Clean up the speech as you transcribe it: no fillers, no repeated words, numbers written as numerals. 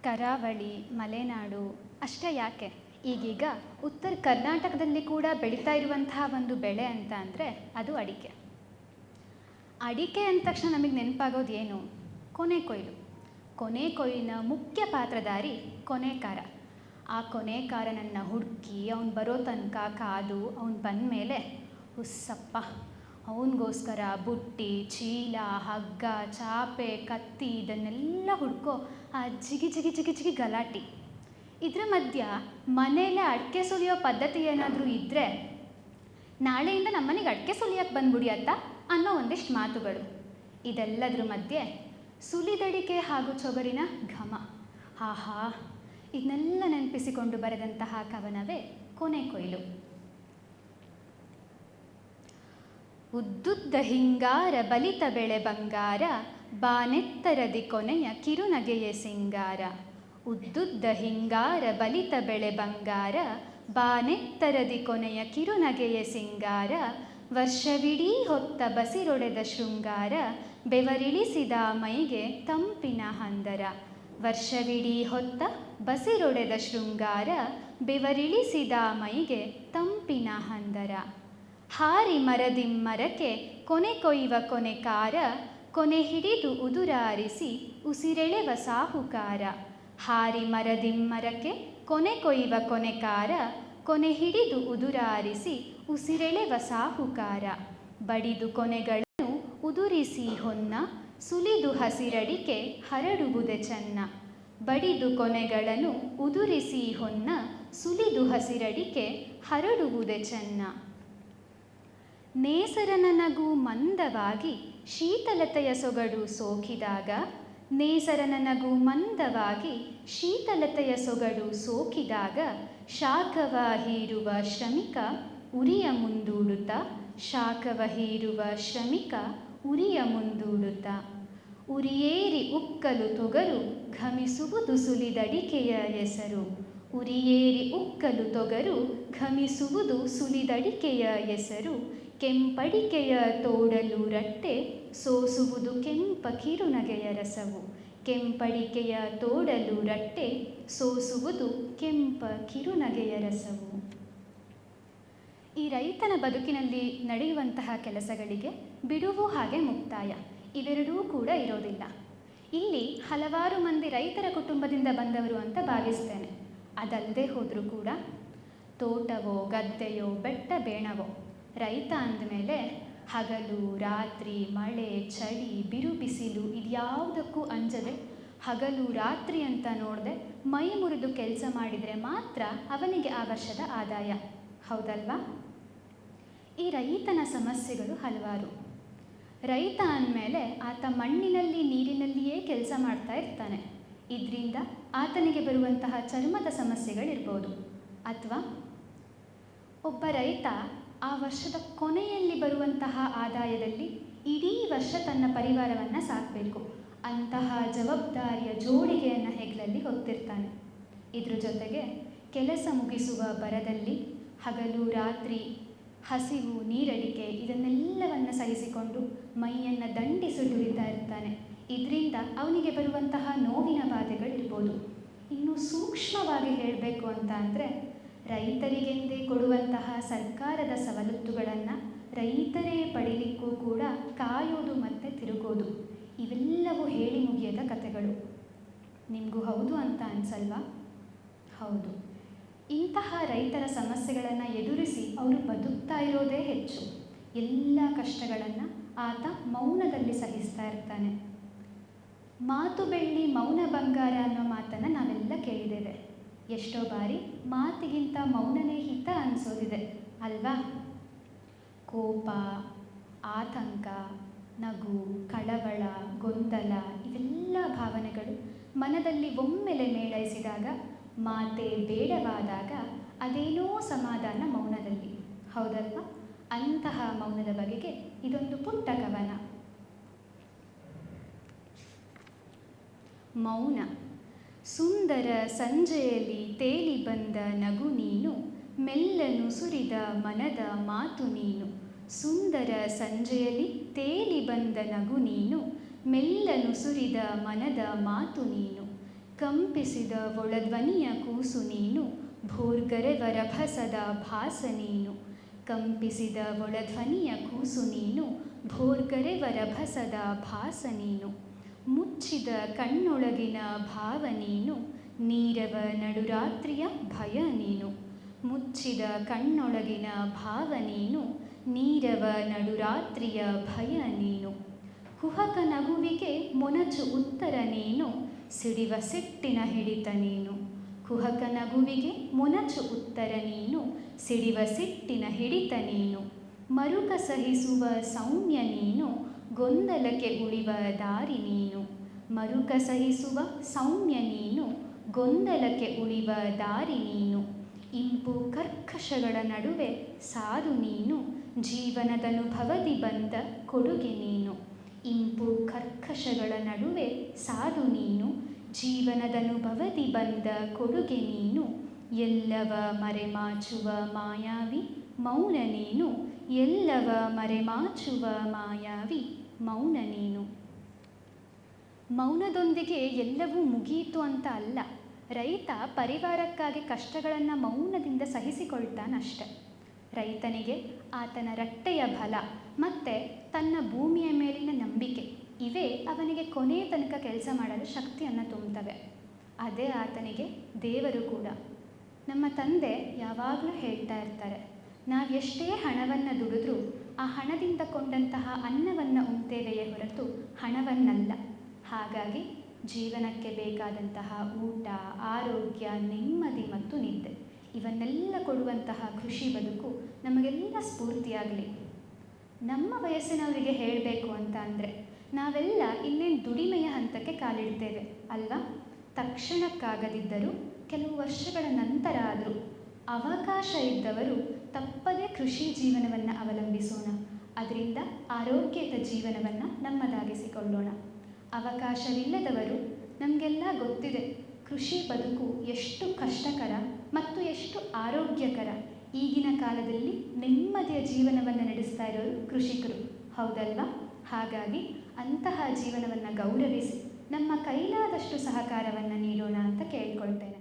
ಕರಾವಳಿ, ಮಲೆನಾಡು ಅಷ್ಟೇ ಯಾಕೆ, ಈಗೀಗ ಉತ್ತರ ಕರ್ನಾಟಕದಲ್ಲಿ ಕೂಡ ಬೆಳೀತಾ ಇರುವಂತಹ ಒಂದು ಬೆಳೆ ಅಂತ ಅಂದರೆ ಅದು ಅಡಿಕೆ. ಅಡಿಕೆ ಅಂದ ತಕ್ಷಣ ನಮಗೆ ನೆನಪಾಗೋದು ಏನು? ಕೊನೆ ಕೊಯ್ಲು. ಕೊನೆ ಕೊಯ್ಲಿನ ಮುಖ್ಯ ಪಾತ್ರಧಾರಿ ಕೊನೆಕಾರ. ಆ ಕೊನೆಕಾರನನ್ನು ಹುಡುಕಿ ಅವನು ಬರೋ ತನಕ ಕಾದು ಅವನು ಬಂದ ಮೇಲೆ ಹುಸ್ಸಪ್ಪ, ಅವನಿಗೋಸ್ಕರ ಬುಟ್ಟಿ, ಚೀಲ, ಹಗ್ಗ, ಚಾಪೆ, ಕತ್ತಿ ಇದನ್ನೆಲ್ಲ ಹುಡ್ಕೋ ಆ ಜಿಗಿ ಜಿಗಿ ಜಿಗಿ ಜಿಗಿ ಗಲಾಟೆ. ಇದರ ಮಧ್ಯ ಮನೆಯಲ್ಲೇ ಅಡಿಕೆ ಸುಲಿಯೋ ಪದ್ಧತಿ ಏನಾದರೂ ಇದ್ದರೆ ನಾಳೆಯಿಂದ ನಮ್ಮನೆಗೆ ಅಡಿಕೆ ಸುಲಿಯೋಕ್ಕೆ ಬಂದ್ಬಿಡಿ ಅತ್ತ ಅನ್ನೋ ಒಂದಿಷ್ಟು ಮಾತುಗಳು. ಇದೆಲ್ಲದರ ಮಧ್ಯೆ ಸುಲಿದಡಿಕೆ ಹಾಗೂ ಚೊಗರಿನ ಘಮ. ಆಹಾ, ಇದನ್ನೆಲ್ಲ ನೆನಪಿಸಿಕೊಂಡು ಬರೆದಂತಹ ಕವನವೇ ಕೊನೆ ಕೊಯ್ಲು. ಉದ್ದುದ್ದ ಹಿಂಗಾರ ಬಲಿತ ಬೆಳೆ ಬಂಗಾರ, ಬಾನೆತ್ತರದಿ ಕೊನೆಯ ಕಿರುನಗೆಯ ಸಿಂಗಾರ. ಉದ್ದುದ್ದ ಹಿಂಗಾರ ಬಲಿತ ಬೆಳೆ ಬಂಗಾರ, ಬಾನೆತ್ತರದಿ ಕೊನೆಯ ಕಿರುನಗೆಯ ಸಿಂಗಾರ. ವರ್ಷವಿಡೀ ಹೊತ್ತ ಬಸಿರೊಡೆದ ಶೃಂಗಾರ, ಬೆವರಿಳಿಸಿದ ಮೈಗೆ ತಂಪಿನ ಹಂದರ. ವರ್ಷವಿಡೀ ಹೊತ್ತ ಬಸಿರೊಡೆದ ಶೃಂಗಾರ, ಬೆವರಿಳಿಸಿದ ಮೈಗೆ ತಂಪಿನ ಹಂದರ. ಹಾರಿ ಮರದಿಮ್ಮರಕ್ಕೆ ಕೊನೆ ಕೊಯ್ಯುವ ಕೊನೆಕಾರ, ಕೊನೆ ಹಿಡಿದು ಉದುರಾರಿಸಿ ಉಸಿರೆಳೆವ ಸಾಹುಕಾರ. ಹಾರಿ ಮರದಿಮ್ಮರಕ್ಕೆ ಕೊನೆ ಕೊಯ್ಯುವ ಕೊನೆಕಾರ, ಕೊನೆ ಹಿಡಿದು ಉದುರಾರಿಸಿ ಉಸಿರೆಳೆವ ಸಾಹುಕಾರ. ಬಡಿದು ಕೊನೆಗಳನ್ನು ಉದುರಿಸಿ ಹೊನ್ನ, ಸುಲಿದು ಹಸಿರಡಿಕೆ ಹರಡುವುದೇ ಚೆನ್ನ. ಬಡಿದು ಕೊನೆಗಳನ್ನು ಉದುರಿಸಿ ಹೊನ್ನ, ಸುಲಿದು ಹಸಿರಡಿಕೆ ಹರಡುವುದೇ ಚೆನ್ನ. ನೇಸರನ ನಗು ಮಂದವಾಗಿ ಶೀತಲತೆಯ ಸೊಗಡು ಸೋಕಿದಾಗ, ನೇಸರನ ನಗು ಮಂದವಾಗಿ ಶೀತಲತೆಯ ಸೊಗಡು ಸೋಕಿದಾಗ. ಶಾಖವ ಹೀರುವ ಶ್ರಮಿಕ ಉರಿಯ ಮುಂದೂಡುತ್ತ, ಶಾಖವ ಹೀರುವ ಶ್ರಮಿಕ ಉರಿಯ ಮುಂದೂಡುತ್ತ. ಉರಿಯೇರಿ ಉಕ್ಕಲು ತೊಗರು ಘಮಿಸುವುದು ಸುಲಿದಡಿಕೆಯ ಹೆಸರು. ಉರಿಯೇರಿ ಉಕ್ಕಲು ತೊಗರು ಘಮಿಸುವುದು ಸುಲಿದಡಿಕೆಯ ಹೆಸರು. ಕೆಂಪಡಿಕೆಯ ತೋಡಲು ರಟ್ಟೆ ಸೋಸುವುದು ಕೆಂಪ ಕಿರುನಗೆಯ ರಸವು. ಕೆಂಪಡಿಕೆಯ ತೋಡಲು ರಟ್ಟೆ ಸೋಸುವುದು ಕೆಂಪ ಕಿರುನಗೆಯ ರಸವು. ಈ ರೈತನ ಬದುಕಿನಲ್ಲಿ ನಡೆಯುವಂತಹ ಕೆಲಸಗಳಿಗೆ ಬಿಡುವು ಹಾಗೆ ಮುಕ್ತಾಯ ಇವೆರಡೂ ಕೂಡ ಇರೋದಿಲ್ಲ. ಇಲ್ಲಿ ಹಲವಾರು ಮಂದಿ ರೈತರ ಕುಟುಂಬದಿಂದ ಬಂದವರು ಅಂತ ಭಾವಿಸ್ತೇನೆ. ಅದಲ್ಲದೆ ಹೋದರೂ ಕೂಡ ತೋಟವೋ ಗದ್ದೆಯೋ ಬೆಟ್ಟ ಬೇಣವೋ, ರೈತ ಅಂದಮೇಲೆ ಹಗಲು ರಾತ್ರಿ ಮಳೆ ಚಳಿ ಬಿರು ಬಿಸಿಲು ಇದ್ಯಾವುದಕ್ಕೂ ಅಂಜದೆ, ಹಗಲು ರಾತ್ರಿ ಅಂತ ನೋಡದೆ ಮೈ ಮುರಿದು ಕೆಲಸ ಮಾಡಿದರೆ ಮಾತ್ರ ಅವನಿಗೆ ಆ ವರ್ಷದ ಆದಾಯ. ಹೌದಲ್ವಾ? ಈ ರೈತನ ಸಮಸ್ಯೆಗಳು ಹಲವಾರು. ರೈತ ಅಂದಮೇಲೆ ಆತ ಮಣ್ಣಿನಲ್ಲಿ ನೀರಿನಲ್ಲಿಯೇ ಕೆಲಸ ಮಾಡ್ತಾ ಇರ್ತಾನೆ. ಇದರಿಂದ ಆತನಿಗೆ ಬರುವಂತಹ ಚರ್ಮದ ಸಮಸ್ಯೆಗಳಿರ್ಬೋದು. ಅಥವಾ ಒಬ್ಬ ರೈತ ಆ ವರ್ಷದ ಕೊನೆಯಲ್ಲಿ ಬರುವಂತಹ ಆದಾಯದಲ್ಲಿ ಇಡೀ ವರ್ಷ ತನ್ನ ಪರಿವಾರವನ್ನು ಸಾಕಬೇಕು. ಅಂತಹ ಜವಾಬ್ದಾರಿಯ ಜೋಳಿಗೆಯನ್ನು ಹೆಗಲಲ್ಲಿ ಹೊತ್ತಿರ್ತಾನೆ. ಇದ್ರ ಜೊತೆಗೆ ಕೆಲಸ ಮುಗಿಸುವ ಬರದಲ್ಲಿ ಹಗಲು ರಾತ್ರಿ ಹಸಿವು ನೀರಡಿಕೆ ಇದನ್ನೆಲ್ಲವನ್ನು ಸಹಿಸಿಕೊಂಡು ಮೈಯನ್ನು ದಂಡಿಸಿ ದುಡಿತಾ ಇರ್ತಾನೆ. ಇದರಿಂದ ಅವನಿಗೆ ಬರುವಂತಹ ನೋವಿನ ಬಾಧೆಗಳಿರ್ಬೋದು. ಇನ್ನು ಸೂಕ್ಷ್ಮವಾಗಿ ಹೇಳಬೇಕು ಅಂತ ಅಂದರೆ, ರೈತರಿಗೆಂದೇ ಕೊಡುವಂತಹ ಸರ್ಕಾರದ ಸವಲತ್ತುಗಳನ್ನು ರೈತರೇ ಪಡೀಲಿಕ್ಕೂ ಕೂಡ ಕಾಯೋದು ಮತ್ತು ತಿರುಗೋದು ಇವೆಲ್ಲವೂ ಹೇಳಿ ಮುಗಿಯದ ಕಥೆಗಳು. ನಿಮಗೂ ಹೌದು ಅಂತ ಅನ್ಸಲ್ವಾ? ಹೌದು. ಇಂತಹ ರೈತರ ಸಮಸ್ಯೆಗಳನ್ನು ಎದುರಿಸಿ ಅವರು ಬದುಕ್ತಾ ಇರೋದೇ ಹೆಚ್ಚು. ಎಲ್ಲ ಕಷ್ಟಗಳನ್ನು ಆತ ಮೌನದಲ್ಲಿ ಸಹಿಸ್ತಾ ಇರ್ತಾನೆ. ಮಾತು ಬೆಳ್ಳಿ ಮೌನ ಬಂಗಾರ ಅನ್ನೋ ಮಾತನ್ನು ನಾವೆಲ್ಲ ಕೇಳಿದ್ದೇವೆ. ಎಷ್ಟೋ ಬಾರಿ ಮಾತಿಗಿಂತ ಮೌನನೇ ಹಿತ ಅನಿಸೋದಿದೆ ಅಲ್ವಾ? ಕೋಪ, ಆತಂಕ, ನಗು, ಕಳವಳ, ಗೊಂದಲ ಇವೆಲ್ಲ ಭಾವನೆಗಳು ಮನದಲ್ಲಿ ಒಮ್ಮೆಲೆ ಮೇಳೈಸಿದಾಗ, ಮಾತೇ ಬೇಡವಾದಾಗ ಅದೇನೋ ಸಮಾಧಾನ ಮೌನದಲ್ಲಿ. ಹೌದಲ್ವಾ? ಅಂತಹ ಮೌನದ ಬಗೆಗೆ ಇದೊಂದು ಪುಟ್ಟ ಕವನ. ಮೌನ. ಸುಂದರ ಸಂಜೆಯಲ್ಲಿ ತೇಲಿ ಬಂದ ನಗು ನೀನು, ಮೆಲ್ಲನು ಸುರಿದ ಮನದ ಮಾತು ನೀನು. ಸುಂದರ ಸಂಜೆಯಲ್ಲಿ ತೇಲಿ ಬಂದ ನಗು ನೀನು, ಮೆಲ್ಲನು ಸುರಿದ ಮನದ ಮಾತು ನೀನು. ಕಂಪಿಸಿದ ಒಳಧ್ವನಿಯ ಕೂಸು ನೀನು, ಭೋರ್ಗರೆವ ರಭಸದ ಭಾಸ ನೀನು. ಕಂಪಿಸಿದ ಒಳಧ್ವನಿಯ ಕೂಸು ನೀನು, ಭೋರ್ಗರೆವ ರಭಸದ ಭಾಸ ನೀನು. ಮುಚ್ಚಿದ ಕಣ್ಣೊಳಗಿನ ಭಾವ ನೀನು, ನೀರವ ನಡುರಾತ್ರಿಯ ಭಯ ನೀನು. ಮುಚ್ಚಿದ ಕಣ್ಣೊಳಗಿನ ಭಾವ ನೀನು, ನೀರವ ನಡುರಾತ್ರಿಯ ಭಯ ನೀನು. ಕುಹಕ ನಗುವಿಗೆ ಮೊನಚು ಉತ್ತರ ನೀನು, ಸಿಡಿವ ಸಿಟ್ಟಿನ ಹಿಡಿತ ನೀನು. ಕುಹಕ ನಗುವಿಗೆ ಮೊನಚು ಉತ್ತರ ನೀನು, ಸಿಡಿವ ಸಿಟ್ಟಿನ ಹಿಡಿತ ನೀನು. ಮರುಕ ಸಹಿಸುವ ಸೌಮ್ಯ ನೀನು, ಗೊಂದಲಕ್ಕೆ ಉಳಿವ ದಾರಿ ನೀನು. ಮರುಕ ಸಹಿಸುವ ಸೌಮ್ಯ ನೀನು, ಗೊಂದಲಕ್ಕೆ ಉಳಿವ ದಾರಿ ನೀನು. ಇಂಪು ಕರ್ಕಶಗಳ ನಡುವೆ ಸಾಧು ನೀನು, ಜೀವನದನುಭವದಿ ಬಂದ ಕೊಡುಗೆ ನೀನು. ಇಂಪು ಕರ್ಕಶಗಳ ನಡುವೆ ಸಾಧು ನೀನು, ಜೀವನದನುಭವದಿ ಬಂದ ಕೊಡುಗೆ ನೀನು. ಎಲ್ಲವ ಮರೆಮಾಚುವ ಮಾಯಾವಿ ಮೌನ ನೀನು, ಎಲ್ಲವ ಮರೆಮಾಚುವ ಮಾಯಾವಿ ಮೌನ ನೀನು. ಮೌನದೊಂದಿಗೆ ಎಲ್ಲವೂ ಮುಗಿಯಿತು ಅಂತ ಅಲ್ಲ. ರೈತ ಪರಿವಾರಕ್ಕಾಗಿ ಕಷ್ಟಗಳನ್ನು ಮೌನದಿಂದ ಸಹಿಸಿಕೊಳ್ತಾನಷ್ಟೆ. ರೈತನಿಗೆ ಆತನ ರಟ್ಟೆಯ ಬಲ ಮತ್ತು ತನ್ನ ಭೂಮಿಯ ಮೇಲಿನ ನಂಬಿಕೆ ಇವೇ ಅವನಿಗೆ ಕೊನೆಯ ತನಕ ಕೆಲಸ ಮಾಡಲು ಶಕ್ತಿಯನ್ನು ತುಂಬುತ್ತವೆ. ಅದೇ ಆತನಿಗೆ ದೇವರು ಕೂಡ. ನಮ್ಮ ತಂದೆ ಯಾವಾಗಲೂ ಹೇಳ್ತಾ ಇರ್ತಾರೆ, ನಾವು ಎಷ್ಟೇ ಹಣವನ್ನು ದುಡಿದ್ರೂ ಆ ಹಣದಿಂದ ಕೊಂಡಂತಹ ಅನ್ನವನ್ನು ಉಣ್ತೇವೆಯೇ ಹೊರತು ಹಣವನ್ನಲ್ಲ. ಹಾಗಾಗಿ ಜೀವನಕ್ಕೆ ಬೇಕಾದಂತಹ ಊಟ, ಆರೋಗ್ಯ, ನೆಮ್ಮದಿ ಮತ್ತು ನಿದ್ದೆ ಇವನ್ನೆಲ್ಲ ಕೊಡುವಂತಹ ಕೃಷಿ ಬದುಕು ನಮಗೆಲ್ಲ ಸ್ಫೂರ್ತಿಯಾಗಲಿ. ನಮ್ಮ ವಯಸ್ಸಿನವರಿಗೆ ಹೇಳಬೇಕು ಅಂತ ಅಂದರೆ ನಾವೆಲ್ಲ ಇನ್ನೇನು ದುಡಿಮೆಯ ಹಂತಕ್ಕೆ ಕಾಲಿಡ್ತೇವೆ ಅಲ್ವಾ? ತಕ್ಷಣಕ್ಕಾಗದಿದ್ದರೂ ಕೆಲವು ವರ್ಷಗಳ ನಂತರ ಆದರೂ ಅವಕಾಶ ಇದ್ದವರು ತಪ್ಪದೇ ಕೃಷಿ ಜೀವನವನ್ನು ಅವಲಂಬಿಸೋಣ. ಅದರಿಂದ ಆರೋಗ್ಯದ ಜೀವನವನ್ನು ನಮ್ಮದಾಗಿಸಿಕೊಳ್ಳೋಣ. ಅವಕಾಶವಿಲ್ಲದವರು, ನಮಗೆಲ್ಲ ಗೊತ್ತಿದೆ ಕೃಷಿ ಬದುಕು ಎಷ್ಟು ಕಷ್ಟಕರ ಮತ್ತು ಎಷ್ಟು ಆರೋಗ್ಯಕರ. ಈಗಿನ ಕಾಲದಲ್ಲಿ ನೆಮ್ಮದಿಯ ಜೀವನವನ್ನು ನಡೆಸ್ತಾ ಇರೋರು ಕೃಷಿಕರು, ಹೌದಲ್ವಾ? ಹಾಗಾಗಿ ಅಂತಹ ಜೀವನವನ್ನು ಗೌರವಿಸಿ ನಮ್ಮ ಕೈಲಾದಷ್ಟು ಸಹಕಾರವನ್ನು ನೀಡೋಣ ಅಂತ ಕೇಳ್ಕೊಳ್ತೇನೆ.